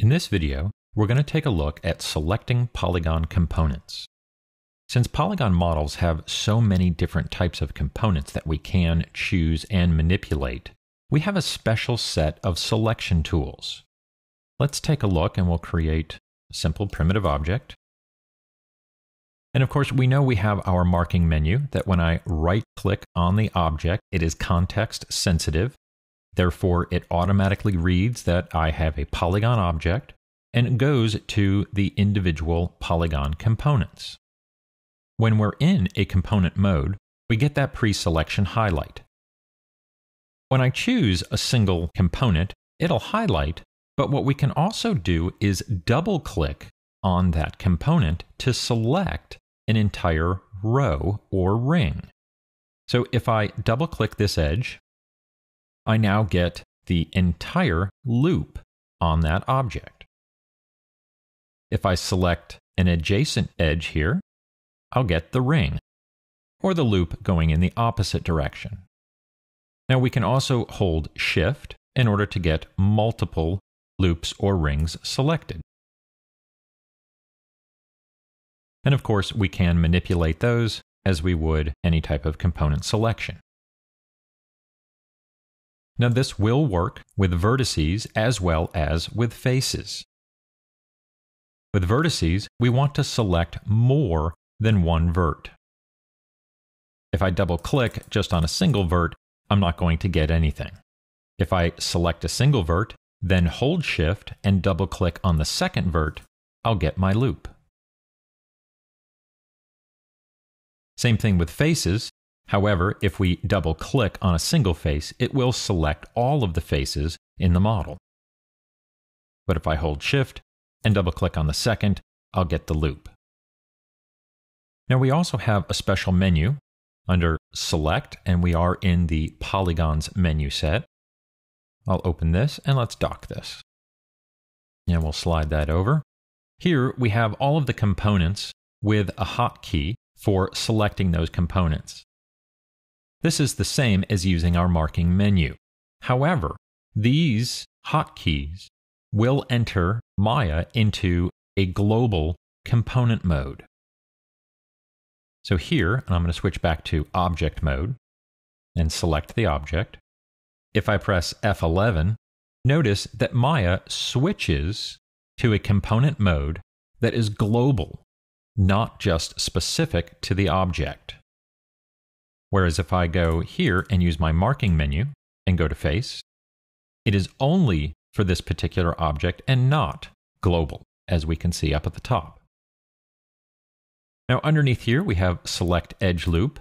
In this video, we're going to take a look at selecting polygon components. Since polygon models have so many different types of components that we can choose and manipulate, we have a special set of selection tools. Let's take a look and we'll create a simple primitive object. And of course, we know we have our marking menu that when I right-click on the object, it is context sensitive. Therefore, it automatically reads that I have a polygon object and goes to the individual polygon components. When we're in a component mode, we get that pre-selection highlight. When I choose a single component, it'll highlight, but what we can also do is double-click on that component to select an entire row or ring. So if I double-click this edge, I now get the entire loop on that object. If I select an adjacent edge here, I'll get the ring, or the loop going in the opposite direction. Now we can also hold Shift in order to get multiple loops or rings selected. And of course, we can manipulate those as we would any type of component selection. Now this will work with vertices as well as with faces. With vertices, we want to select more than one vert. If I double-click just on a single vert, I'm not going to get anything. If I select a single vert, then hold Shift and double-click on the second vert, I'll get my loop. Same thing with faces. However, if we double-click on a single face, it will select all of the faces in the model. But if I hold Shift and double-click on the second, I'll get the loop. Now we also have a special menu under Select, and we are in the Polygons menu set. I'll open this and let's dock this. And we'll slide that over. Here we have all of the components with a hotkey for selecting those components. This is the same as using our marking menu. However, these hotkeys will enter Maya into a global component mode. So here, and I'm going to switch back to object mode and select the object. If I press F11, notice that Maya switches to a component mode that is global, not just specific to the object. Whereas if I go here and use my marking menu and go to face, it is only for this particular object and not global, as we can see up at the top. Now underneath here we have Select Edge Loop.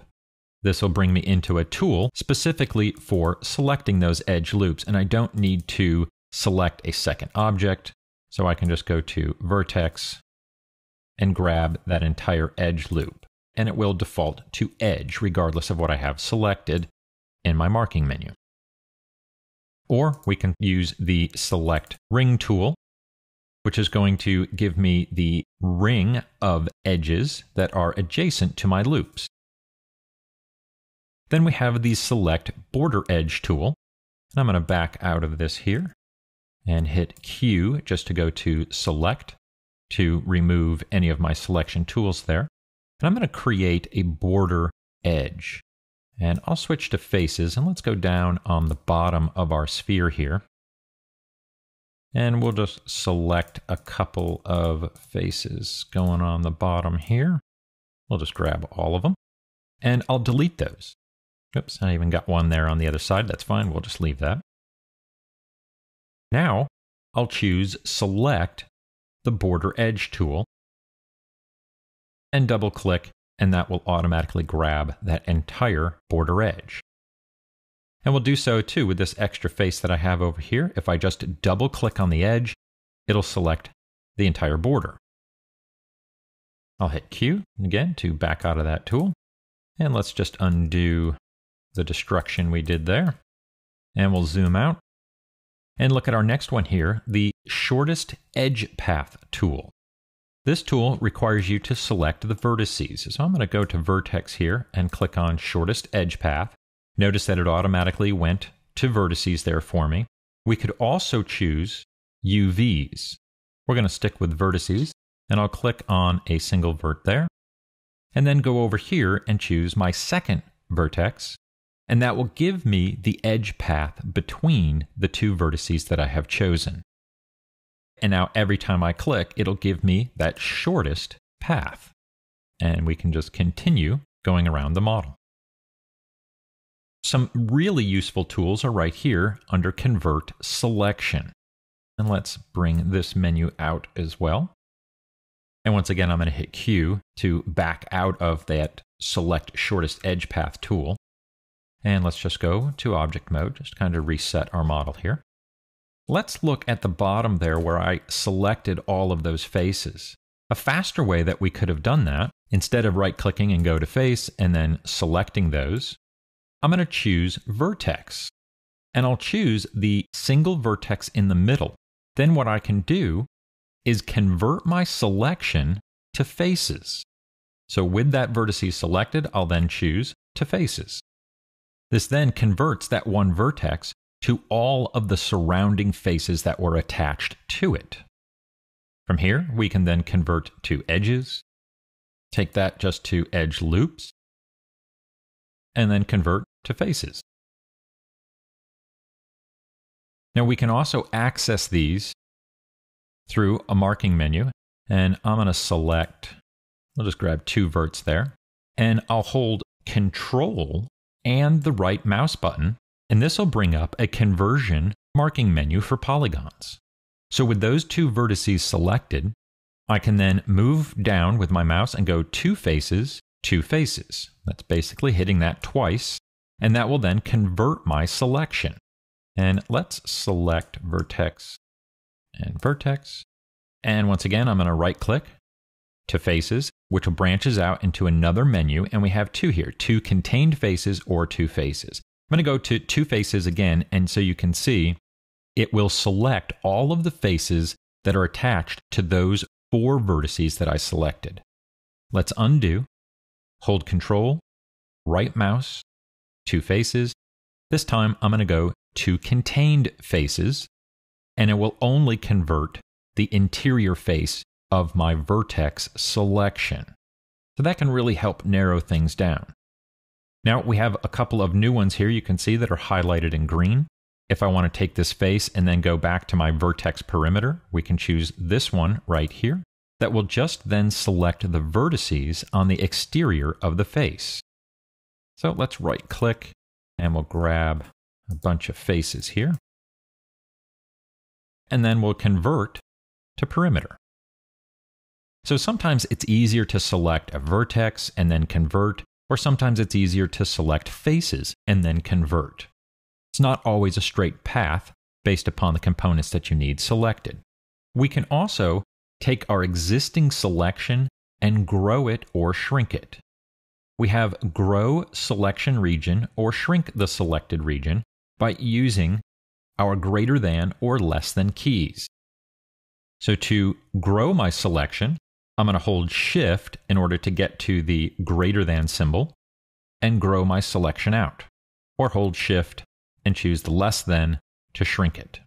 This will bring me into a tool specifically for selecting those edge loops, and I don't need to select a second object, so I can just go to Vertex and grab that entire edge loop, and it will default to edge regardless of what I have selected in my marking menu. Or we can use the Select Ring tool, which is going to give me the ring of edges that are adjacent to my loops. Then we have the Select Border Edge tool, and I'm going to back out of this here and hit Q just to go to Select to remove any of my selection tools there. And I'm going to create a border edge. And I'll switch to faces, and let's go down on the bottom of our sphere here. And we'll just select a couple of faces going on the bottom here. We'll just grab all of them, and I'll delete those. Oops, I even got one there on the other side. That's fine. We'll just leave that. Now, I'll choose Select the Border Edge tool and double-click, and that will automatically grab that entire border edge. And we'll do so too with this extra face that I have over here. If I just double-click on the edge, it'll select the entire border. I'll hit Q again to back out of that tool. And let's just undo the destruction we did there. And we'll zoom out. And look at our next one here, the Shortest Edge Path tool. This tool requires you to select the vertices. So I'm going to go to Vertex here and click on Shortest Edge Path. Notice that it automatically went to vertices there for me. We could also choose UVs. We're going to stick with vertices, and I'll click on a single vert there, and then go over here and choose my second vertex, and that will give me the edge path between the two vertices that I have chosen. And now every time I click, it'll give me that shortest path. And we can just continue going around the model. Some really useful tools are right here under Convert Selection. And let's bring this menu out as well. And once again, I'm going to hit Q to back out of that Select Shortest Edge Path tool. And let's just go to Object Mode, just kind of reset our model here. Let's look at the bottom there where I selected all of those faces. A faster way that we could have done that, instead of right-clicking and go to Face and then selecting those, I'm going to choose Vertex. And I'll choose the single vertex in the middle. Then what I can do is convert my selection to faces. So with that vertices selected, I'll then choose to faces. This then converts that one vertex to all of the surrounding faces that were attached to it. From here, we can then convert to edges, take that just to edge loops, and then convert to faces. Now we can also access these through a marking menu, and I'm going to select, I'll just grab two verts there, and I'll hold Control and the right mouse button, and this will bring up a conversion marking menu for polygons. So with those two vertices selected, I can then move down with my mouse and go two faces. That's basically hitting that twice, and that will then convert my selection. And let's select vertex and vertex. And once again, I'm going to right click to faces, which branches out into another menu. And we have two here, two contained faces or two faces. I'm going to go to two faces again. And so you can see it will select all of the faces that are attached to those four vertices that I selected. Let's undo, hold Control, right mouse, two faces. This time I'm going to go to contained faces, and it will only convert the interior face of my vertex selection. So that can really help narrow things down. Now we have a couple of new ones here you can see that are highlighted in green. If I want to take this face and then go back to my vertex perimeter, we can choose this one right here. That will just then select the vertices on the exterior of the face. So let's right click and we'll grab a bunch of faces here. And then we'll convert to perimeter. So sometimes it's easier to select a vertex and then convert, or sometimes it's easier to select faces and then convert. It's not always a straight path based upon the components that you need selected. We can also take our existing selection and grow it or shrink it. We have grow selection region or shrink the selected region by using our greater than or less than keys. So to grow my selection, I'm going to hold Shift in order to get to the greater than symbol and grow my selection out, or hold Shift and choose the less than to shrink it.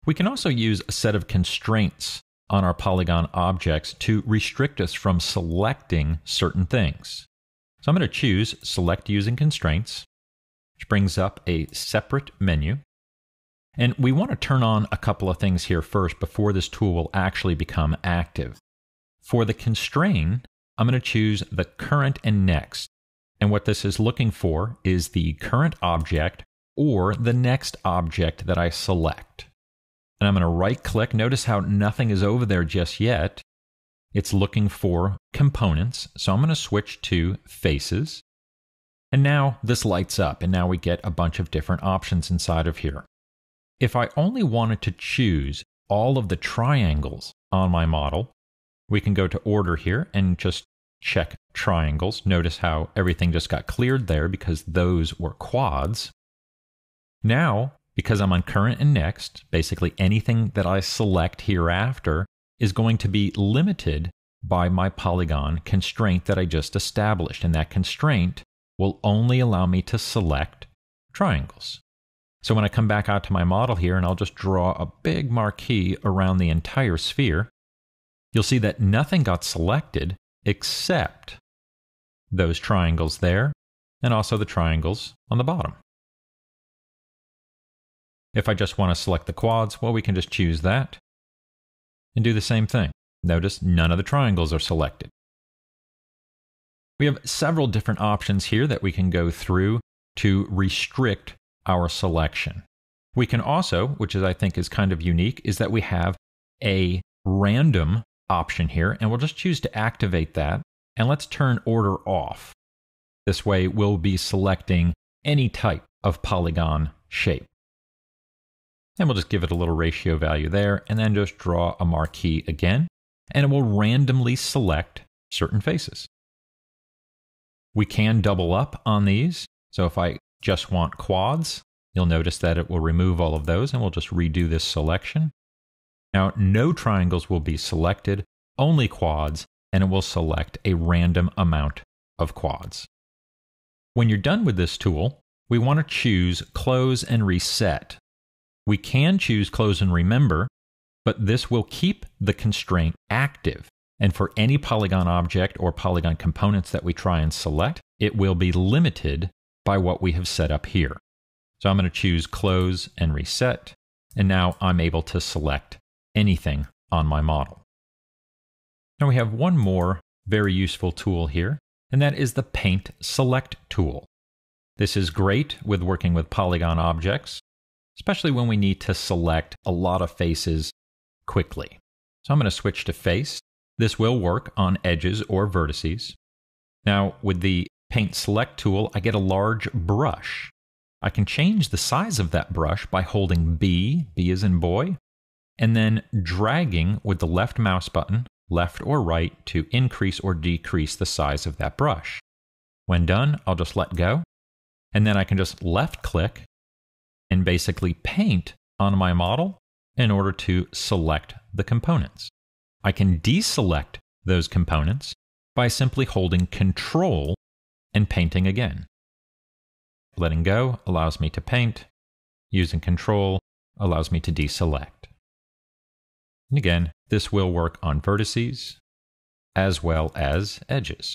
We can also use a set of constraints on our polygon objects to restrict us from selecting certain things. So I'm going to choose Select Using Constraints, which brings up a separate menu. And we want to turn on a couple of things here first before this tool will actually become active. For the constraint, I'm going to choose the current and next. And what this is looking for is the current object or the next object that I select. And I'm going to right click. Notice how nothing is over there just yet. It's looking for components. So I'm going to switch to faces. And now this lights up, and now we get a bunch of different options inside of here. If I only wanted to choose all of the triangles on my model, we can go to Order here and just check triangles. Notice how everything just got cleared there because those were quads. Now, because I'm on current and next, basically anything that I select hereafter is going to be limited by my polygon constraint that I just established. And that constraint will only allow me to select triangles. So when I come back out to my model here and I'll just draw a big marquee around the entire sphere, you'll see that nothing got selected except those triangles there and also the triangles on the bottom. If I just want to select the quads, well, we can just choose that and do the same thing. Notice none of the triangles are selected. We have several different options here that we can go through to restrict our selection. We can also, which is I think is kind of unique, is that we have a random option here, and we'll just choose to activate that, and let's turn order off. This way we'll be selecting any type of polygon shape. And we'll just give it a little ratio value there, and then just draw a marquee again, and it will randomly select certain faces. We can double up on these, so if I just want quads, you'll notice that it will remove all of those, and we'll just redo this selection. Now, no triangles will be selected, only quads, and it will select a random amount of quads. When you're done with this tool, we want to choose Close and Reset. We can choose Close and Remember, but this will keep the constraint active. And for any polygon object or polygon components that we try and select, it will be limited by what we have set up here. So I'm going to choose Close and Reset, and now I'm able to select anything on my model. Now we have one more very useful tool here, and that is the Paint Select tool. This is great with working with polygon objects, especially when we need to select a lot of faces quickly. So I'm going to switch to Face. This will work on edges or vertices. Now with the Paint Select tool, I get a large brush. I can change the size of that brush by holding B as in boy, and then dragging with the left mouse button, left or right, to increase or decrease the size of that brush. When done, I'll just let go, and then I can just left click and basically paint on my model in order to select the components. I can deselect those components by simply holding Control and painting again. Letting go allows me to paint. Using Control allows me to deselect. And again, this will work on vertices as well as edges.